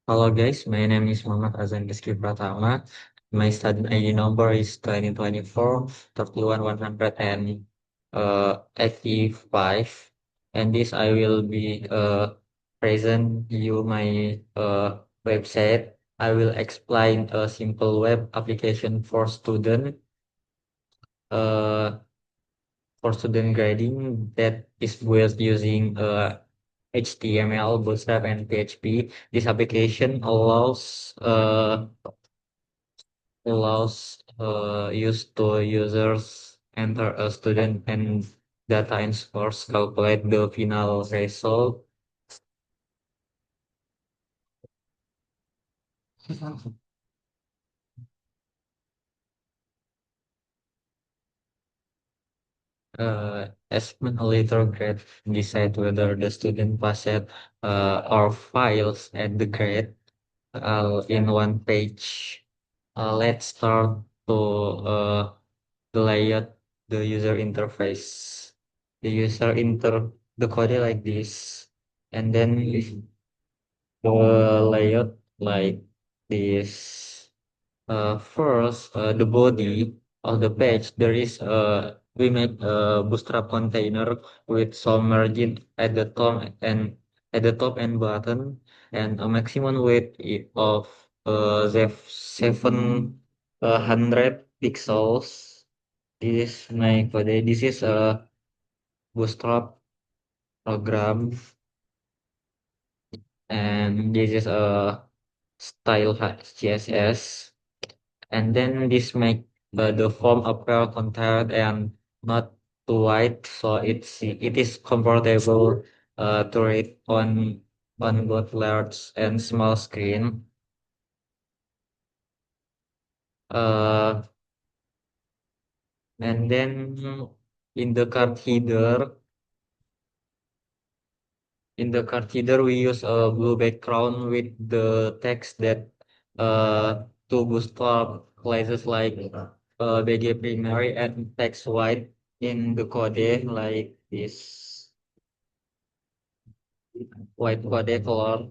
Hello guys, my name is Muhammad Azan Rizky Pratama. My student ID number is 2024 31100 and 85. And this I will be present you my website. I will explain a simple web application uh, for student grading that is built using HTML, Bootstrap, and PHP. This application use to users enter a student and data and scores calculate the final result. Assessment later grade decide whether the student passed or files at the grade in one page. Let's start to the layout, the user interface. The user enter the code like this, and then the layout like this. First, the body of the page, there is we make a bootstrap container with some margin at the top and bottom, and a maximum width of 700 pixels. This is my code. This is a bootstrap program, and this is a style CSS. And then this make the form appear content and not too wide, so it is comfortable to read on both large and small screen. uh and then in the card header we use a blue background with the text that to bootstrap classes like BG primary and text white in the code like this white code color,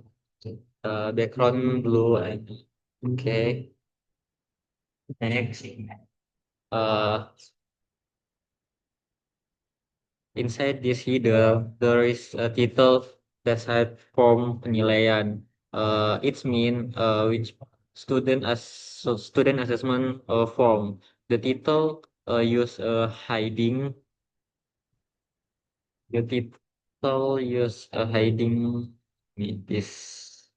background blue. And okay, next, uh inside this header there is a title that said form penilaian. It's mean which student assessment form. The title use hiding this.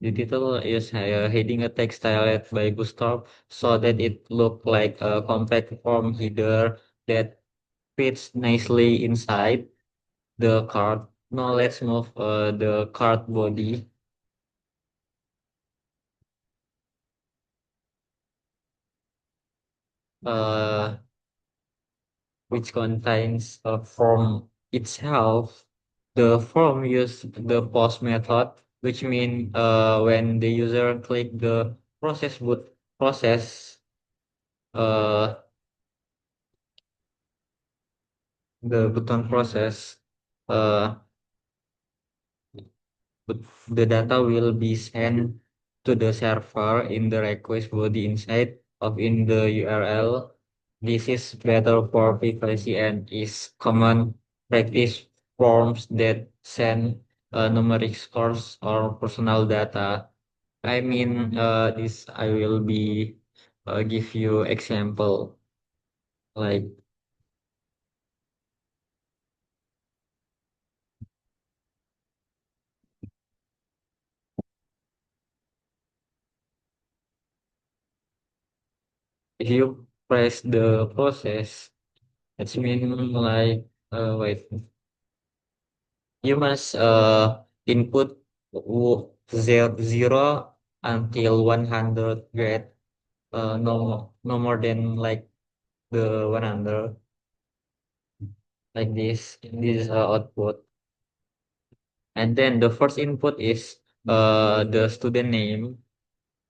The title is hiding a text styled by Gustav so that it look like a compact form header that fits nicely inside the card. Now let's move the card body, uh, which contains a form itself. The form use the post method, which mean when the user click the process uh, the button process, uh, but the data will be sent to the server in the request body inside of in the URL. This is better for privacy and is common practice forms that send numeric scores or personal data. I mean, this I will be give you example like if you press the process, it's mean like wait. You must input zero until 100 grade, no more than like the 100 like this. This is output. And then the first input is the student name.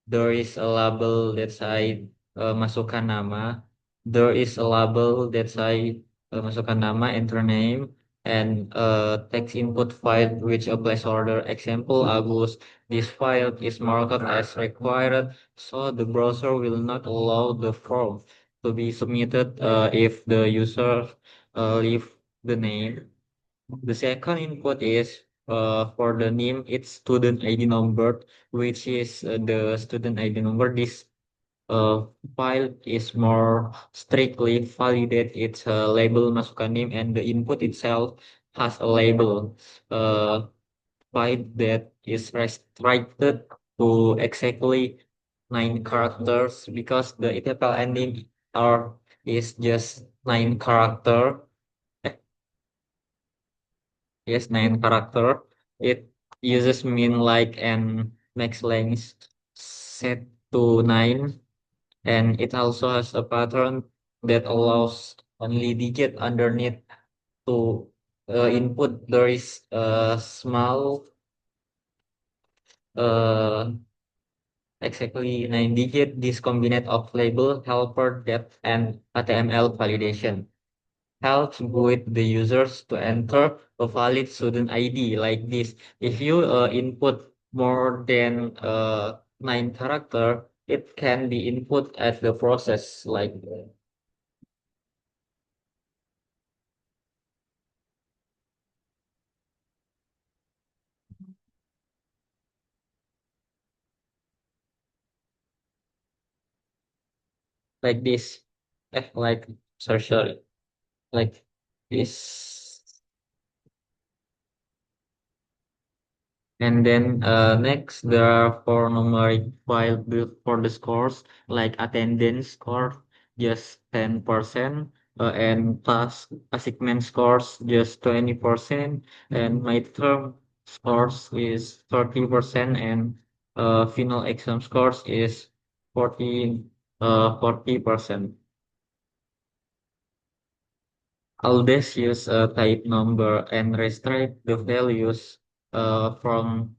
There is a label that say masukkan nama. There is a label that say masukkan nama, enter name. and text input file which a placeholder example Agus. This file is marked as required, so the browser will not allow the form to be submitted if the user leave the name. The second input is for the name, it's student ID number, which is the student ID number. This uh, file is more strictly validate its label masukan name, and the input itself has a label file that is restricted to exactly 9 characters because the ETFL ending are is just 9 character. Yes, 9 character. It uses min like and max length set to 9, and it also has a pattern that allows only digit underneath to input. There is a small uh exactly 9 digit. This combination of label, helper, depth, and HTML validation helps with the users to enter a valid student ID like this. If you input more than 9 character, it can be input at the process like this. Like sorry, like this. And then next, there are four numeric file built for the scores, like attendance score, just 10%, and class assignment scores, just 20%, and midterm scores is 30%, and final exam scores is 40%. Always use a type number and restrict the values from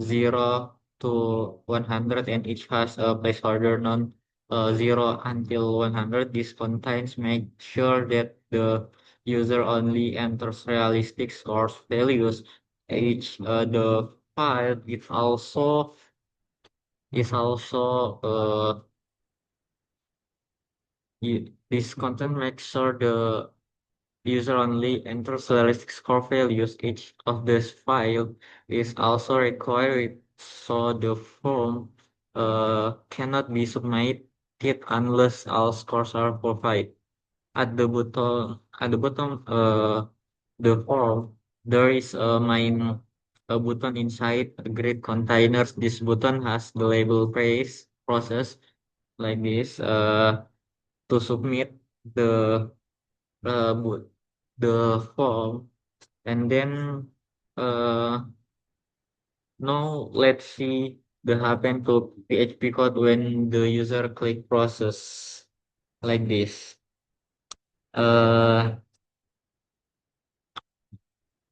0 to 100, and each has a placeholder non 0 until 100. This contains make sure that the user only enters realistic source values. Each the file is also this content makes sure the user only enters realistic score values. Each of these files is also required, so the form cannot be submitted unless all scores are provided. At the bottom, the form, there is a button inside a grid containers. This button has the label praise process like this to submit the but the form, and then uh now let's see the happen to PHP code when the user click process like this. uh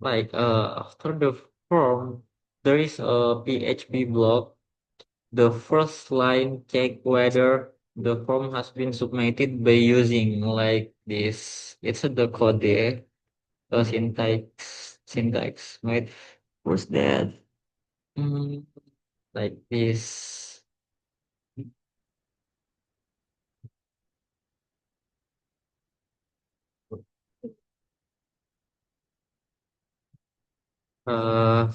After the form, there is a PHP block. The first line check whether the form has been submitted by using like this. It's the code there, syntax, right? What's that? Mm, like this. Uh,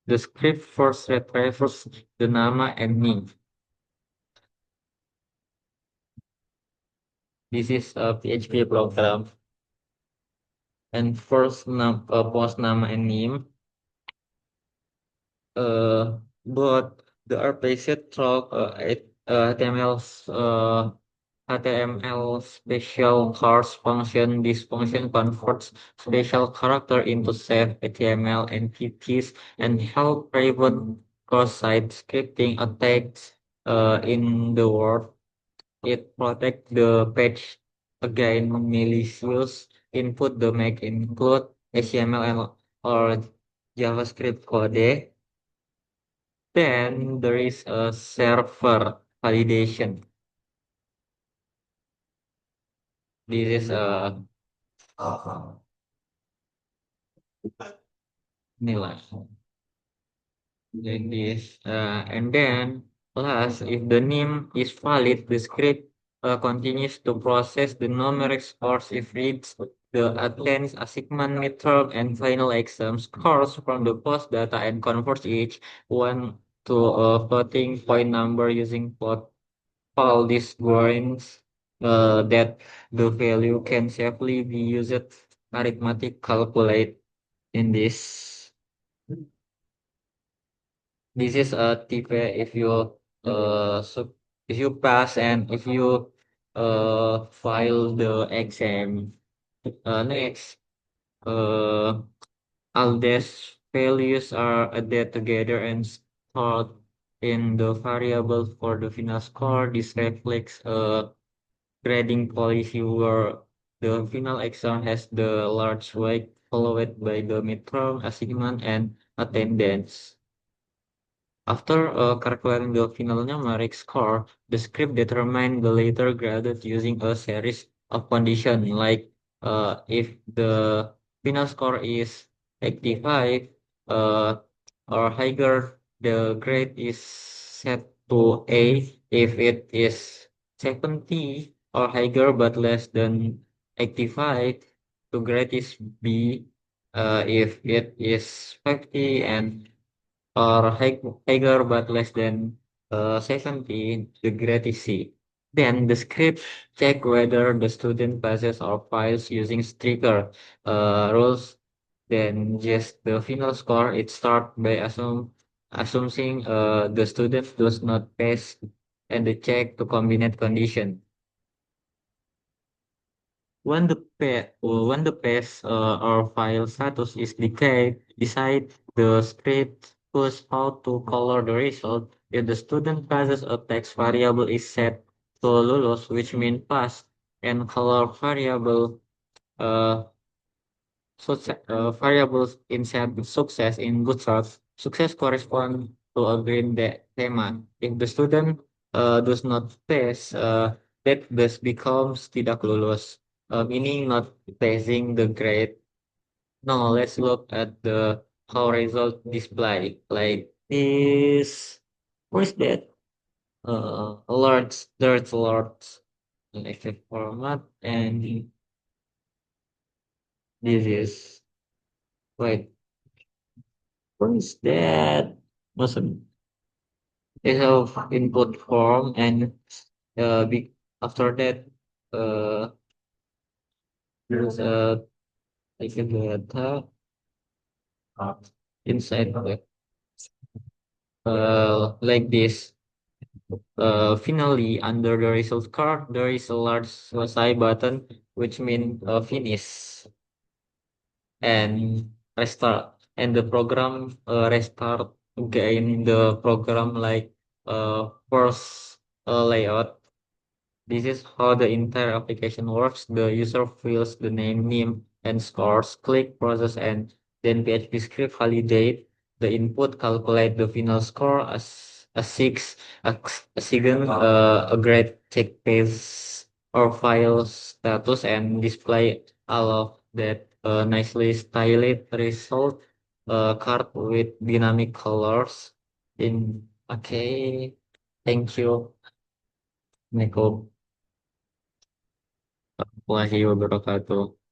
the script first retrieves the nama and name. This is a PHP program, and first post nama and name. But the RPC through HTML special cars function. This function converts special character into safe HTML entities and help prevent cross-site scripting attacks in the world. It protects the page against malicious input. The make include HTML and or JavaScript code. Then there is a server validation. This is a Inilah like this. And then plus, if the name is valid, the script continues to process the numeric scores if reads the attendance, assignment, midterm, and final exam scores from the post data and converts each one to a floating point number using plot all these warnings that the value can safely be used arithmetic calculate in this. This is a tip if you if you pass and if you file the exam next all these values are added together and stored in the variable for the final score. This reflects grading policy where the final exam has the large weight followed by the midterm, assignment, and attendance. After calculating the final numeric score, the script determines the later graded using a series of conditions like if the final score is 85 uh, or higher, the grade is set to A. If it is 70 or higher but less than 85, the grade is B. If it is 50 and or higher but less than 70, the grade is C. Then the script check whether the student passes or fails using stricter rules than just the final score. It start by assuming the student does not pass and the check to combine condition. When the pass or file status is decide the script push how to color the result. If the student passes, a text variable is set to lulus, which means pass, and color variable uh, variables in set success in Bootstrap. Success corresponds to a green thema. If the student does not pass, that bus becomes tidak lulus, meaning not passing the grade. Now let's look at the how result display like this. Where's that? Alerts, dirt alerts, effect format, and this is wait. What is that? Awesome. They have input form and after that there's a like a data inside the like this. Finally, under the result card, there is a large selesai button, which means finish and restart. And the program restart again the program like first layout. This is how the entire application works. The user fills the name and scores, click, process, and then PHP script validate the input, calculate the final score as a six, a second, a grade check pace or file status, and display all of that nicely styled result card with dynamic colors. In okay, thank you, Nico. Warahmatullahi wabarakatuh.